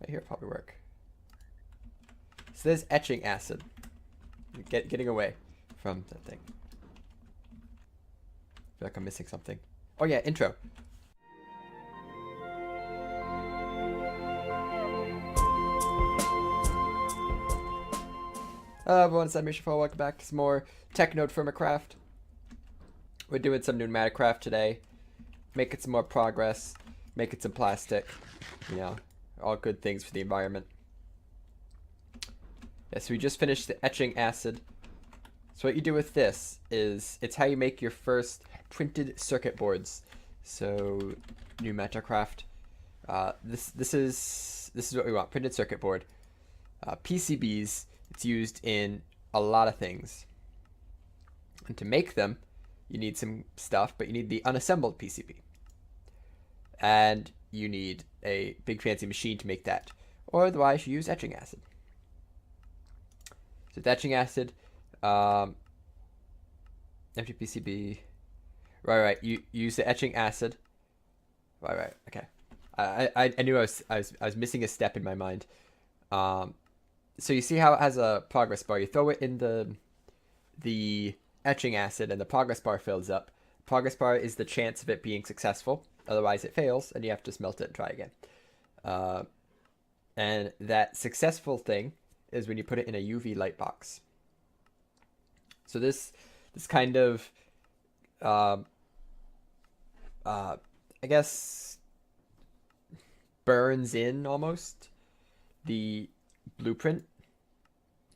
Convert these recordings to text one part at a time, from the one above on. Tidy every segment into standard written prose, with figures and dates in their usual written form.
Right here probably work. So there's etching acid. Getting away from that thing. I feel like I'm missing something. Oh yeah, intro. Hello everyone, it's Ep42. Welcome back to some more TechnodeFirmaCraft. We're doing some pneumatic craft today. Making some more progress. Making some plastic. You know, all good things for the environment. Yeah, so we just finished the etching acid. So what you do with this is, it's how you make your first printed circuit boards. So, pneumatic craft. This is what we want, printed circuit board. PCBs, it's used in a lot of things. And to make them, you need some stuff, but you need the unassembled PCB. And you need a big fancy machine to make that. Or otherwise you use etching acid. So etching acid, empty PCB. Right. You use the etching acid. Right. Okay. I knew I was missing a step in my mind. So you see how it has a progress bar. You throw it in the etching acid, and the progress bar fills up. Progress bar is the chance of it being successful. Otherwise, it fails, and you have to smelt it and try again. And that successful thing is when you put it in a UV light box. So this kind of, I guess, burns in almost the blueprint,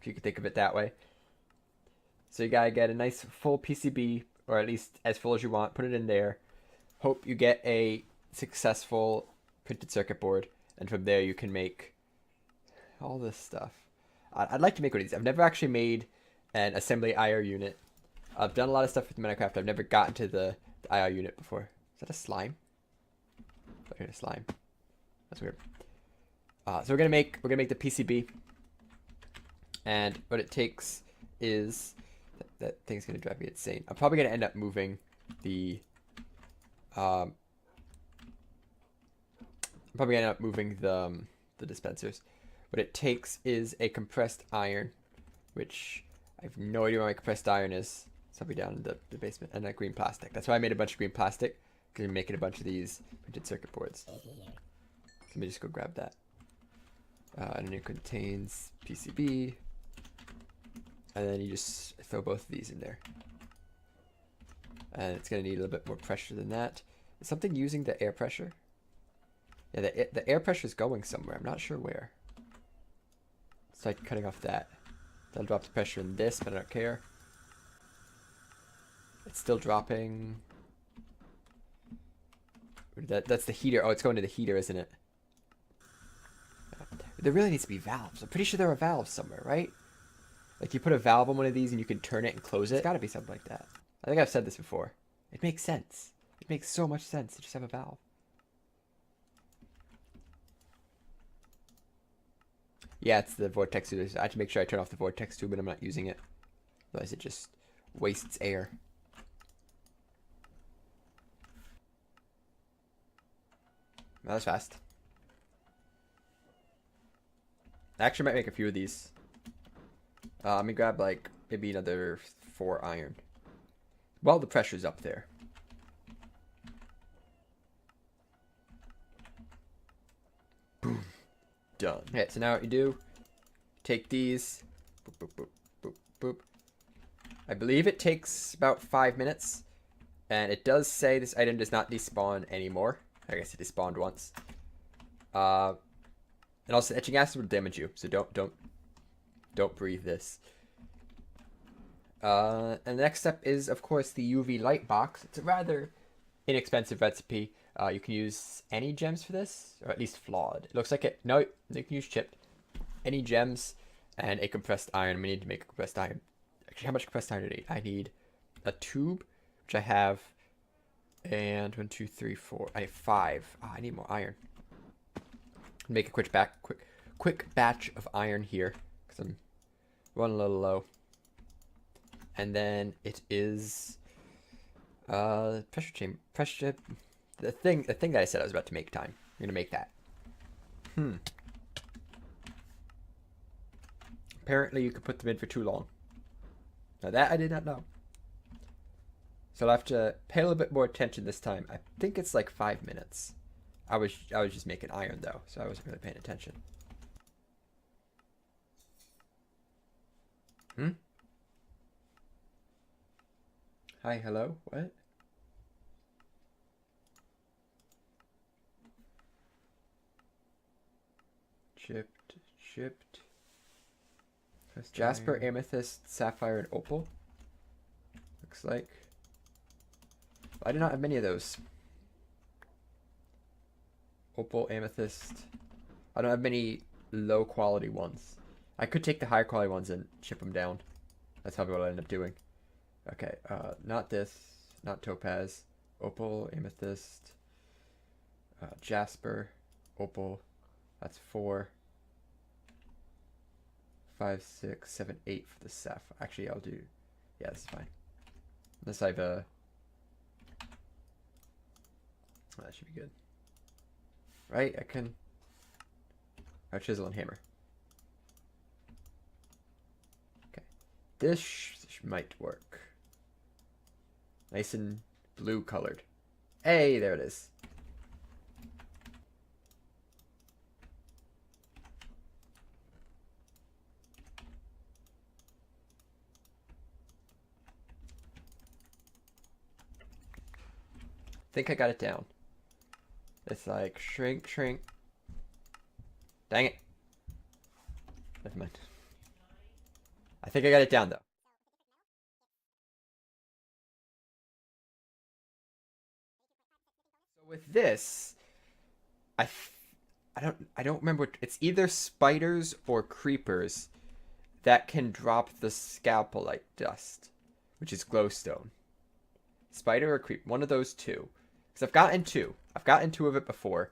if you could think of it that way. So you gotta get a nice full PCB, or at least as full as you want, put it in there. Hope you get a successful printed circuit board, and from there you can make all this stuff. I'd like to make one of these. I've never actually made an assembly IR unit. I've done a lot of stuff with Minecraft. I've never gotten to the IR unit before. Is that a slime? I heard a slime. That's weird. So we're gonna make the PCB, and what it takes is that thing's gonna drive me insane. I'm probably gonna end up moving the the dispensers. What it takes is a compressed iron, which I have no idea where my compressed iron is. It's probably down in the basement, and that green plastic. That's why I made a bunch of green plastic, because I'm making a bunch of these printed circuit boards. So let me just go grab that. And it contains PCB, and then you just throw both of these in there. And it's going to need a little bit more pressure than that. Is something using the air pressure? Yeah, the air pressure is going somewhere. I'm not sure where. It's like cutting off that. That'll drop the pressure in this, but I don't care. It's still dropping. That's the heater. Oh, it's going to the heater, isn't it? There really needs to be valves. I'm pretty sure there are valves somewhere, right? Like you put a valve on one of these and you can turn it and close it. It's gotta be something like that. I think I've said this before. It makes sense. It makes so much sense to just have a valve. Yeah, it's the vortex tube. I have to make sure I turn off the vortex tube when I'm not using it. Otherwise it just wastes air. That was fast. I actually might make a few of these. Let me grab like maybe another 4 iron. Well, the pressure's up there. Boom. Done. Okay, so now what you do, take these. Boop, boop, boop, boop, boop. I believe it takes about 5 minutes. And it does say this item does not despawn anymore. I guess it despawned once. And also, etching acid will damage you, so don't breathe this. And the next step is, of course, the UV light box. It's a rather inexpensive recipe. You can use any gems for this, or at least flawed. It looks like it. No, you can use chipped. Any gems and a compressed iron. We need to make a compressed iron. Actually, how much compressed iron do I need? I need a tube, which I have, and 1, 2, 3, 4. I have 5. I need more iron. Make a quick batch of iron here, because I'm running a little low. And then it is pressure chamber, the thing that I said I was about to make time. I'm gonna make that. Apparently you could put them in for too long. Now that I did not know. So I'll have to pay a little bit more attention this time. I think it's like 5 minutes. I was just making iron though, so I wasn't really paying attention. Hi, hello, what? Chipped. Jasper, amethyst, sapphire, and opal. Looks like. I do not have many of those. Opal, amethyst. I don't have many low quality ones. I could take the higher quality ones and chip them down. That's probably what I'll end up doing. Okay, not this. Not topaz. Opal, amethyst. Jasper, opal. That's 4. 5, 6, 7, 8 for the sapphire. Actually, I'll do. Yeah, this is fine. Unless I've oh, that should be good. Right? I can. Oh, chisel and hammer. Okay. This might work. Nice and blue colored. Hey, there it is. I think I got it down. It's like shrink. Dang it. Never mind. I think I got it down though. So with this, I don't remember. It's either spiders or creepers that can drop the scalpolite dust, which is glowstone. Spider or creep, one of those two. Because I've gotten two. I've gotten two of it before.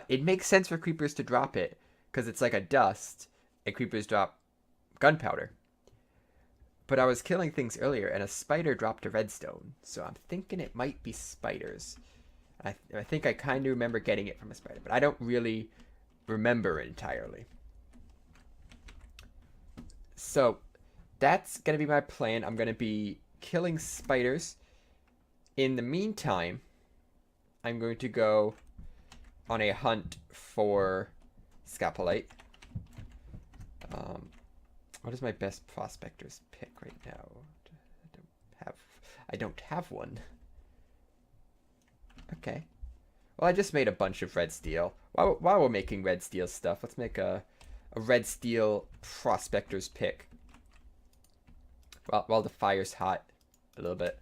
It makes sense for creepers to drop it because it's like a dust, and creepers drop gunpowder. But I was killing things earlier, and a spider dropped a redstone, so I'm thinking it might be spiders. I think I kind of remember getting it from a spider, but I don't really remember it entirely. So that's gonna be my plan. I'm gonna be killing spiders. In the meantime, I'm going to go on a hunt for scalpolite. What is my best prospector's pick right now? I don't have one. Okay. Well, I just made a bunch of red steel. While we're making red steel stuff, let's make a red steel prospector's pick. While the fire's hot a little bit.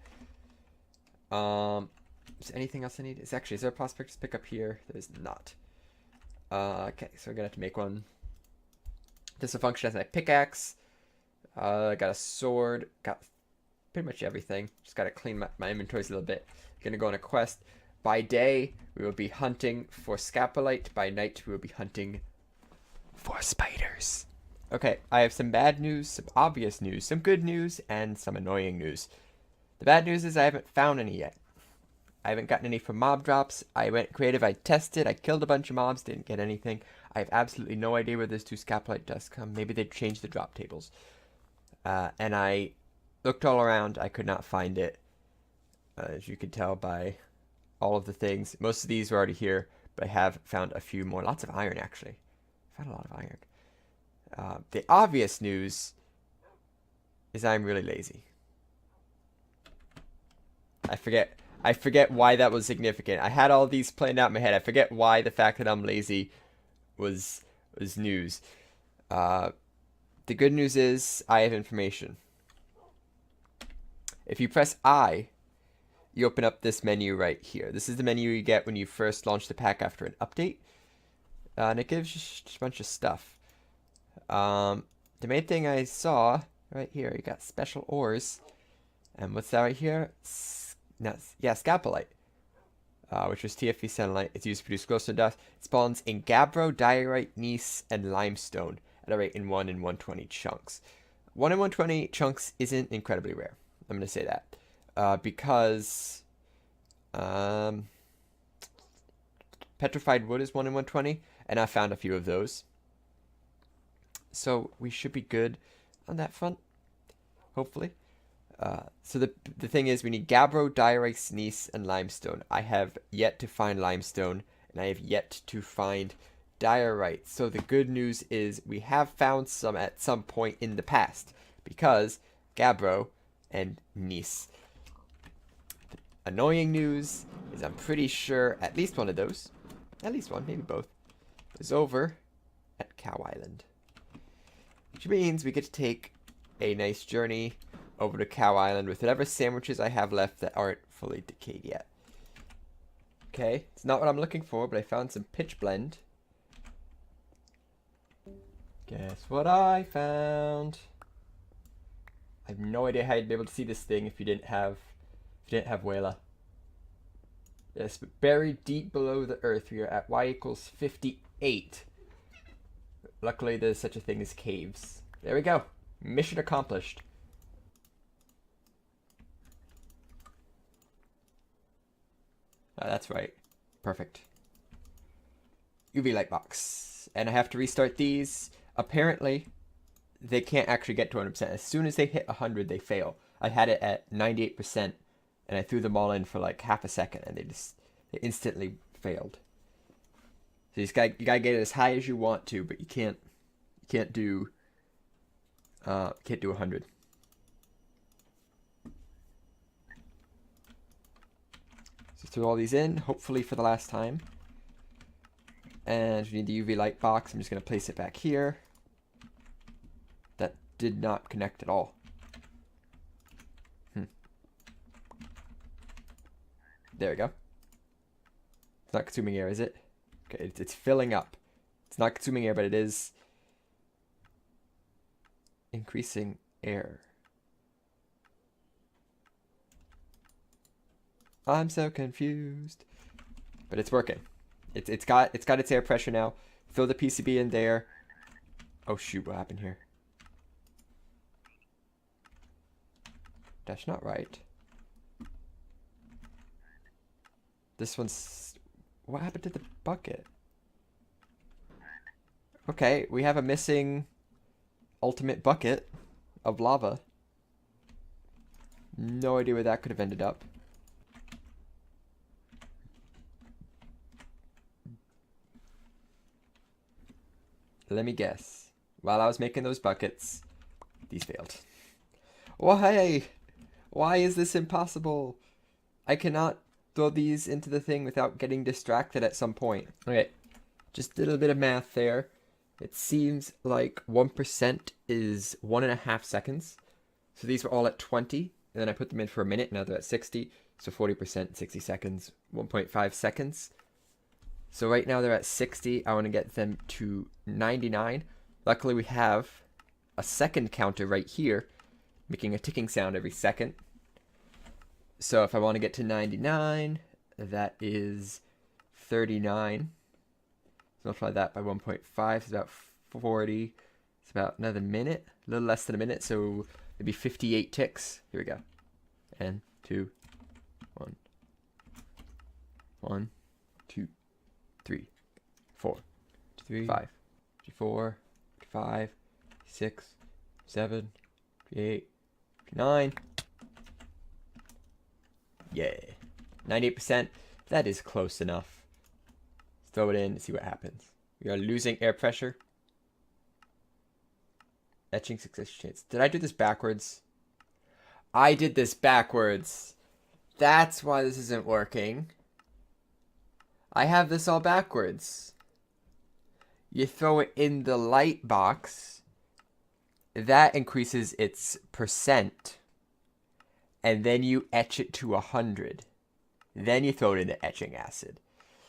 Is there anything else I need? Is there a prospector's pick up here? There's not. Okay, so we're gonna have to make one. This will function as my pickaxe. Got a sword. Got pretty much everything. Just gotta clean my inventories a little bit. Gonna go on a quest. By day, we will be hunting for scalpolite. By night, we will be hunting for spiders. Okay, I have some bad news, some obvious news, some good news, and some annoying news. The bad news is I haven't found any yet. I haven't gotten any from mob drops. I went creative, I tested, I killed a bunch of mobs, didn't get anything. I have absolutely no idea where those 2 scalpolite dusts come. Maybe they changed the drop tables. And I looked all around, I could not find it. As you can tell by all of the things. Most of these were already here, but I have found a few more. Lots of iron, actually. I found a lot of iron. The obvious news is I'm really lazy. I forget why that was significant. I had all these planned out in my head. I forget why the fact that I'm lazy was news. The good news is I have information. If you press I, you open up this menu right here. This is the menu you get when you first launch the pack after an update. And it gives you just a bunch of stuff. The main thing I saw right here, you got special ores. And what's that right here? Scalpolite, which was TFE sunlight. It's used to produce glowstone dust. It spawns in gabbro, diorite, gneiss, and limestone at a rate in 1 in 120 chunks. 1 in 120 chunks isn't incredibly rare. I'm going to say that. Because petrified wood is 1 in 120, and I found a few of those. So we should be good on that front, hopefully. So the thing is, we need gabbro, diorite, gneiss, and limestone. I have yet to find limestone, and I have yet to find diorite. So the good news is we have found some at some point in the past, because gabbro and gneiss. The annoying news is I'm pretty sure at least one of those, at least one, maybe both, is over at Cow Island. Which means we get to take a nice journey over to Cow Island with whatever sandwiches I have left that aren't fully decayed yet. Okay, it's not what I'm looking for, but I found some pitch blend. Guess what I found? I have no idea how you'd be able to see this thing if you didn't have Wayla. Yes, but buried deep below the earth, we are at y = 58. Luckily, there's such a thing as caves. There we go. Mission accomplished. Oh, that's right. Perfect. UV light box. And I have to restart these. Apparently, they can't actually get to 100%. As soon as they hit 100, they fail. I had it at 98%, and I threw them all in for like half a second, and they instantly failed. So you gotta get it as high as you want to, but you can't do 100. So throw all these in, hopefully for the last time. And we need the UV light box. I'm just gonna place it back here. That did not connect at all. There we go. It's not consuming air, is it? Okay, it's filling up. It's not consuming air, but it is increasing air. I'm so confused. But it's working. It's got its air pressure now. Throw the PCB in there. Oh shoot, what happened here? That's not right. This one's... What happened to the bucket? Okay, we have a missing ultimate bucket of lava. No idea where that could have ended up. Let me guess. While I was making those buckets, these failed. Why? Why is this impossible? I cannot throw these into the thing without getting distracted at some point. Okay, just did a bit of math there. It seems like 1% is 1.5 seconds. So these were all at 20, and then I put them in for a minute, now they're at 60. So 40%, 60 seconds, 1.5 seconds. So right now they're at 60. I want to get them to 99. Luckily we have a second counter right here, making a ticking sound every second. So if I want to get to 99, that is 39. So multiply that by 1.5, it's about 40. It's about another minute, a little less than a minute, so it'd be 58 ticks. Here we go. And 2, 1, 1, 2, 3, 4, 5, 4, 5, 6, 7, 8, 9. Yeah, 98%. That is close enough. Let's throw it in and see what happens. We are losing air pressure. Etching success chance. Did I do this backwards? I did this backwards. That's why this isn't working. I have this all backwards. You throw it in the light box. That increases its percent. And then you etch it to 100. Then you throw it into etching acid.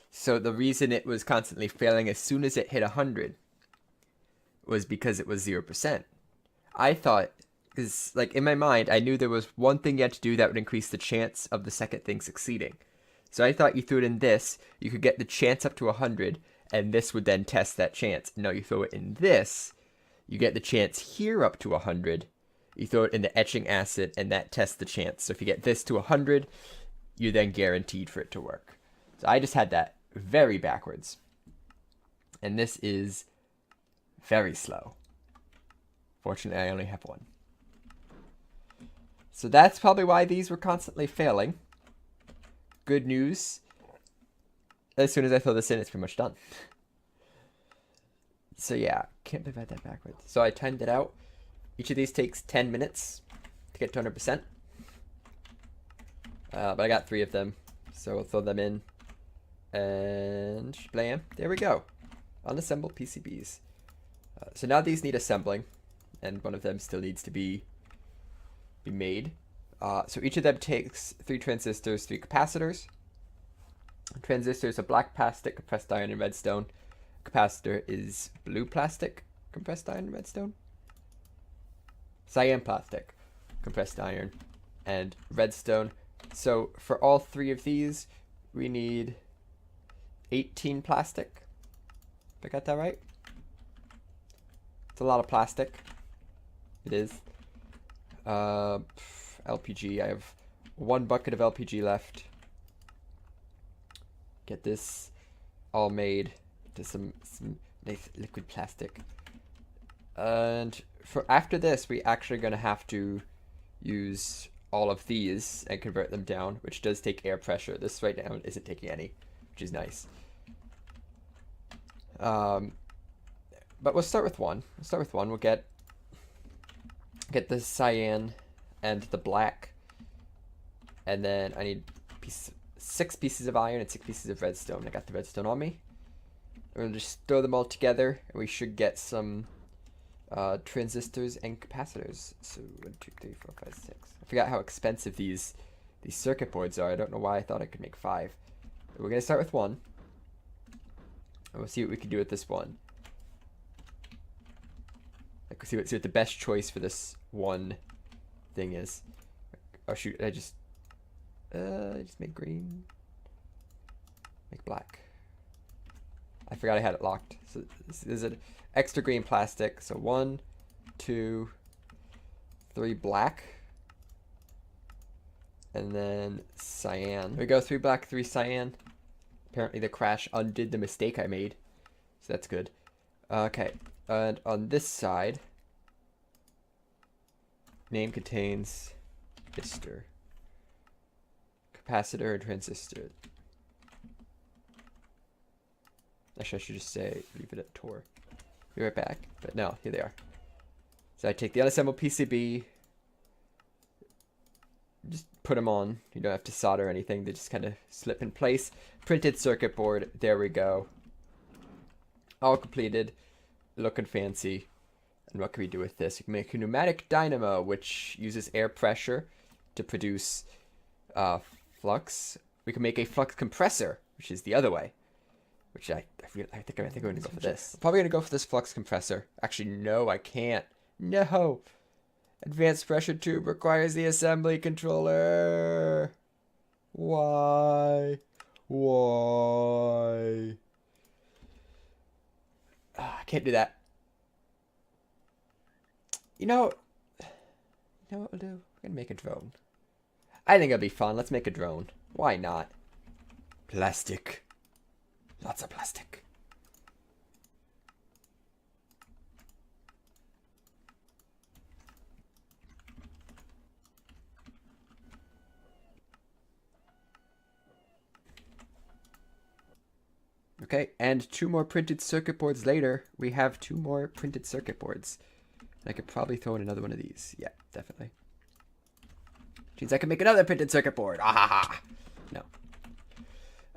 So the reason it was constantly failing as soon as it hit 100 was because it was 0%. I thought, because like in my mind, I knew there was one thing you had to do that would increase the chance of the second thing succeeding. So I thought you threw it in this, you could get the chance up to 100, and this would then test that chance. No, you throw it in this, you get the chance here up to 100, you throw it in the etching acid, and that tests the chance. So if you get this to 100, you're then guaranteed for it to work. So I just had that very backwards. And this is very slow. Fortunately, I only have one. So that's probably why these were constantly failing. Good news. As soon as I throw this in, it's pretty much done. So yeah, can't believe I had that backwards. So I timed it out. Each of these takes 10 minutes to get to 100%. But I got 3 of them. So we'll throw them in. And blam, there we go. Unassembled PCBs. So now these need assembling. And one of them still needs to be made. So each of them takes 3 transistors, 3 capacitors. Transistor is a black plastic, compressed iron, and redstone. Capacitor is blue plastic, compressed iron, and redstone. Cyan plastic, compressed iron, and redstone. So for all 3 of these, we need 18 plastic. If I got that right? It's a lot of plastic. It is. LPG. I have 1 bucket of LPG left. Get this all made to some nice liquid plastic. And for after this, we actually going to have to use all of these and convert them down, which does take air pressure. This right now isn't taking any, which is nice. But we'll start with one. We'll get the cyan and the black, and then I need 6 pieces of iron and 6 pieces of redstone. I got the redstone on me. We're gonna just throw them all together, and we should get some transistors and capacitors. So 1, 2, 3, 4, 5, 6. I forgot how expensive these circuit boards are. I don't know why I thought I could make 5. But we're gonna start with 1, and we'll see what we can do with this one. Like, see what the best choice for this one thing is. Oh shoot! I just make green, make black. I forgot I had it locked. So this is an extra green plastic. So 1, 2, 3 black, and then cyan. There we go. 3 black, 3 cyan. Apparently the crash undid the mistake I made, so that's good. Okay, and on this side, name contains resistor, capacitor, and transistor. Actually, I should just say leave it at Tor. Be right back. But no, here they are. So I take the unassembled PCB, just put them on. You don't have to solder or anything. They just kind of slip in place. Printed circuit board. There we go. All completed. Looking fancy. And what can we do with this? We can make a pneumatic dynamo, which uses air pressure to produce flux. We can make a flux compressor, which is the other way. Which I think I'm going to go for this. I'm probably going to go for this flux compressor. Actually, no, I can't. No. Advanced pressure tube requires the assembly controller. Why? Why? I can't do that. You know what we'll do? We're going to make a drone. I think it'll be fun. Let's make a drone. Why not? Plastic. Lots of plastic. Okay, and 2 more printed circuit boards later, we have 2 more printed circuit boards. And I could probably throw in another one of these. Yeah, definitely. Which means I can make another printed circuit board. Ah ha ha.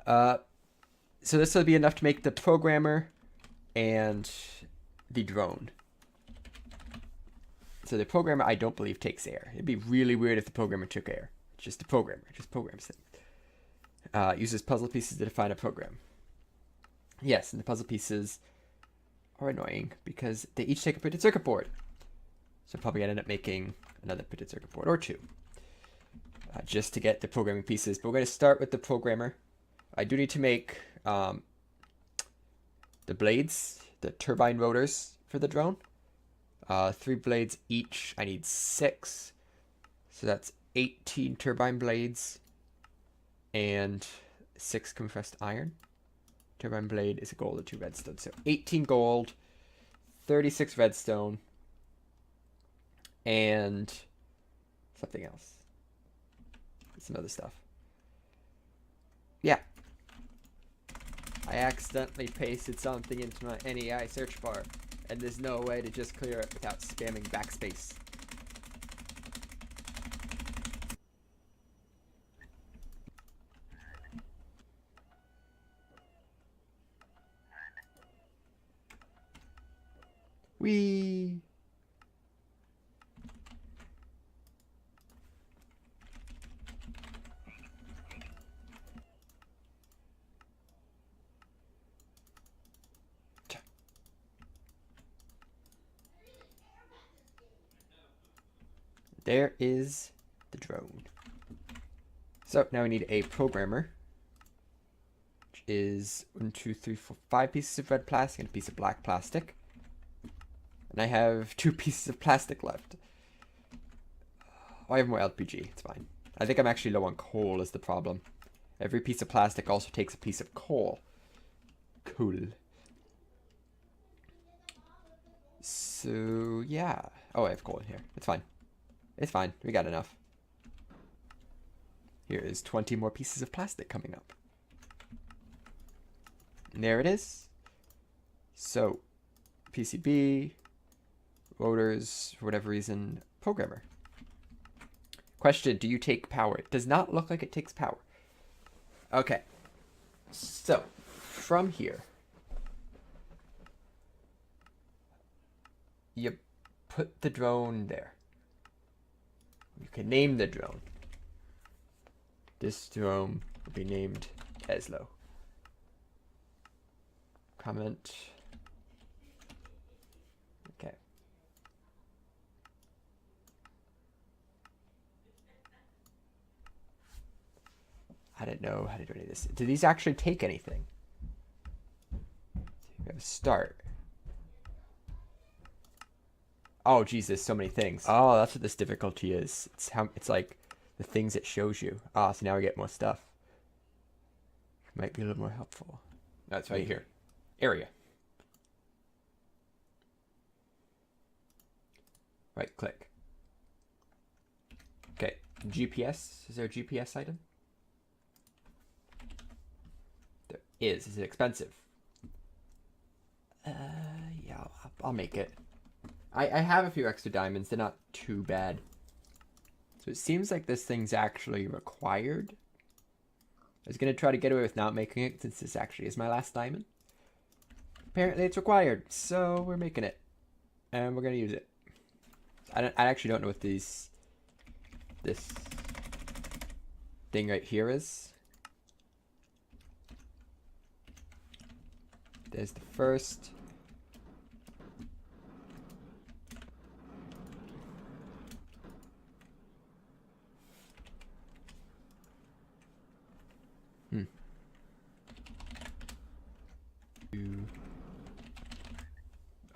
No. So this will be enough to make the programmer and the drone. So the programmer, I don't believe, takes air. It'd be really weird if the programmer took air. It's just the programmer. Just programs things. Uses puzzle pieces to define a program. Yes, and the puzzle pieces are annoying because they each take a printed circuit board. So probably I end up making another printed circuit board or 2. Just to get the programming pieces. But we're going to start with the programmer. I do need to make the blades, the turbine rotors for the drone. 3 blades each. I need 6. So that's 18 turbine blades and 6 compressed iron. Turbine blade is a gold and 2 redstone. So 18 gold, 36 redstone, and something else. Some other stuff. Yeah. I accidentally pasted something into my NEI search bar, and there's no way to just clear it without spamming backspace. Whee! There is the drone. So now we need a programmer, which is 1, 2, 3, 4, 5 pieces of red plastic and a piece of black plastic. And I have 2 pieces of plastic left. Oh, I have more LPG. It's fine. I think I'm actually low on coal is the problem. Every piece of plastic also takes a piece of coal. Cool. So, yeah. Oh, I have coal in here. It's fine. It's fine. We got enough. Here is 20 more pieces of plastic coming up. And there it is. So, PCB, rotors, for whatever reason, programmer. Question, do you take power? It does not look like it takes power. Okay. So, from here, you put the drone there. You can name the drone. This drone will be named Tesla. Comment. Okay. I didn't know how to do any of this. Do these actually take anything? We have a start. Oh, Jesus, so many things. Oh, that's what this difficulty is. It's like the things it shows you. Ah, so now we get more stuff. Might be a little more helpful. That's right here. Area. Right click. Okay, GPS. Is there a GPS item? There is. Is it expensive? Yeah, I'll make it. I have a few extra diamonds. They're not too bad. So it seems like this thing's actually required. I was going to try to get away with not making it since this actually is my last diamond. Apparently it's required, so we're making it. And we're going to use it. I actually don't know what this thing right here is. There's the first.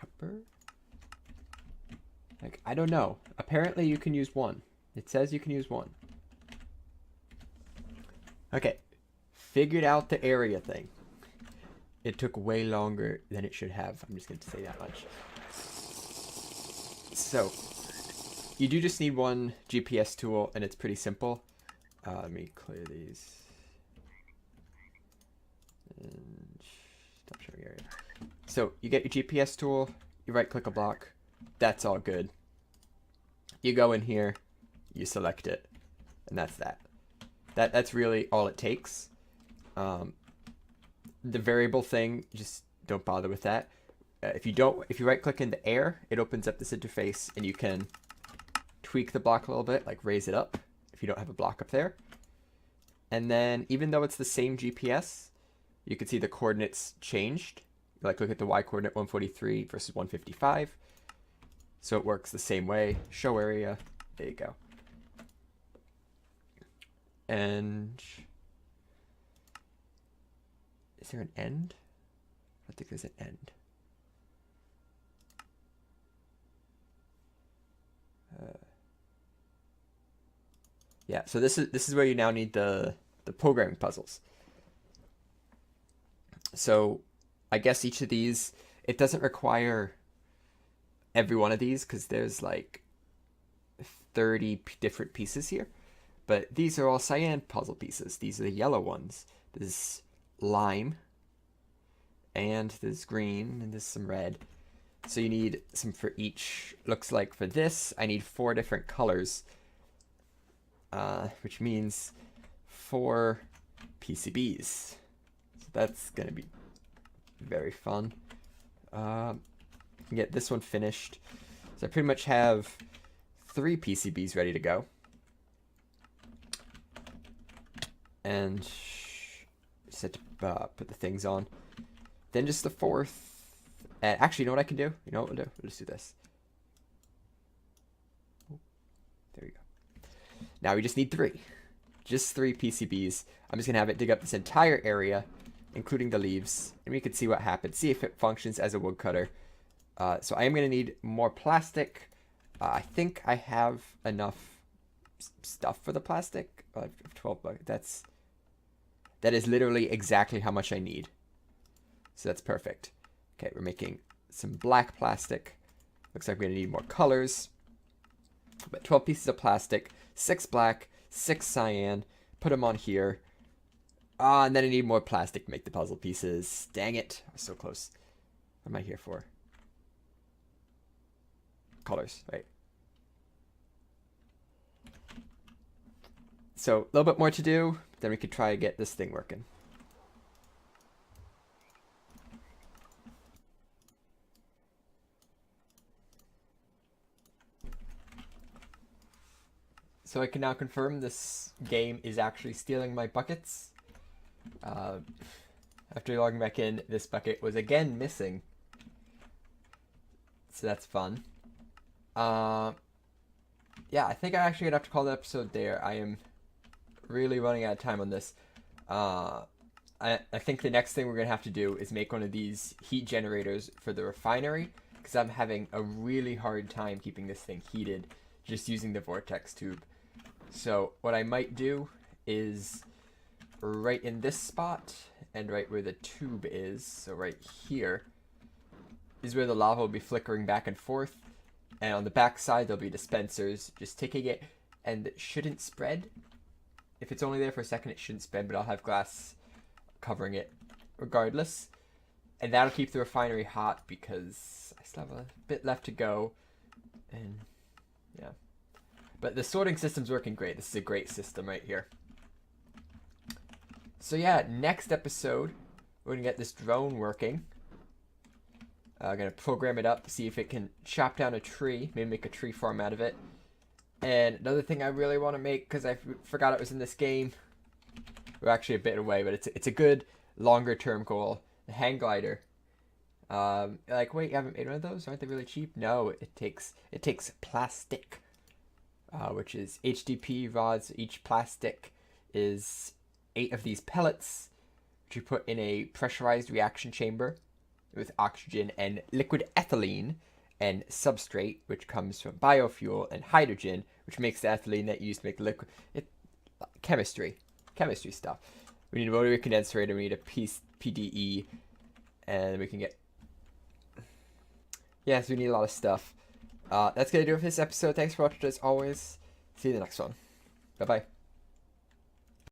Upper? Like, I don't know. Apparently you can use one. It says you can use one. Okay. Figured out the area thing. It took way longer than it should have. I'm just going to say that much. So, you do just need one GPS tool, and it's pretty simple. Let me clear these. And stop showing area. So, you get your GPS tool, you right-click a block. That's all good. You go in here, you select it, and that's that. That's really all it takes. The variable thing, just don't bother with that. If you right-click in the air, it opens up this interface, and you can tweak the block a little bit, like raise it up if you don't have a block up there. And then, even though it's the same GPS, you can see the coordinates changed. Like, look at the y coordinate 143 versus 155. So it works the same way. Show area. There you go. And is there an end? I think there's an end. Yeah, so this is where you now need the programming puzzles. So I guess each of these, it doesn't require every one of these because there's like 30 different pieces here, but these are all cyan puzzle pieces. These are the yellow ones. There's lime, and there's green, and there's some red. So you need some for each. Looks like for this, I need 4 different colors, which means 4 PCBs. So that's going to be very fun. Get this one finished. So I pretty much have 3 PCBs ready to go. And set to put the things on. Then just the 4th. And actually, you know what I can do? You know what we'll do? We'll just do this. There we go. Now we just need 3. Just 3 PCBs. I'm just going to have it dig up this entire area, including the leaves. And we can see what happens. See if it functions as a woodcutter. So I am going to need more plastic. I think I have enough stuff for the plastic. 12 bucks. That is literally exactly how much I need. So that's perfect. Okay, we're making some black plastic. Looks like we're going to need more colors. But 12 pieces of plastic, 6 black, 6 cyan. Put them on here. And then I need more plastic to make the puzzle pieces. Dang it. I was so close. What am I here for? Colors, right. So a little bit more to do. Then we could try to get this thing working. So I can now confirm this game is actually stealing my buckets. After logging back in, this bucket was again missing. So that's fun. Yeah, I think I'm actually going to have to call the episode there. I am really running out of time on this. I think the next thing we're going to have to do is make one of these heat generators for the refinery, because I'm having a really hard time keeping this thing heated just using the vortex tube. So what I might do is right in this spot and right where the tube is, so right here, is where the lava will be flickering back and forth. And on the back side, there'll be dispensers just taking it, and it shouldn't spread. If it's only there for a second, it shouldn't spread, but I'll have glass covering it regardless. And that'll keep the refinery hot because I still have a bit left to go. And yeah. But the sorting system's working great. This is a great system right here. So yeah, next episode, we're going to get this drone working. I'm going to program it up, see if it can chop down a tree, maybe make a tree farm out of it. And another thing I really want to make, because I forgot it was in this game, we're actually a bit away, but it's a good longer term goal. The hang glider. Like, wait, you haven't made one of those? Aren't they really cheap? No, it takes plastic, which is HDP rods. Each plastic is 8 of these pellets, which you put in a pressurized reaction chamber with oxygen and liquid ethylene and substrate, which comes from biofuel, and hydrogen, which makes the ethylene that you use to make liquid. Chemistry stuff. We need a rotary condenser, we need a PDE, and we can get... Yes, we need a lot of stuff. That's going to do it for this episode. Thanks for watching as always. See you in the next one. Bye-bye.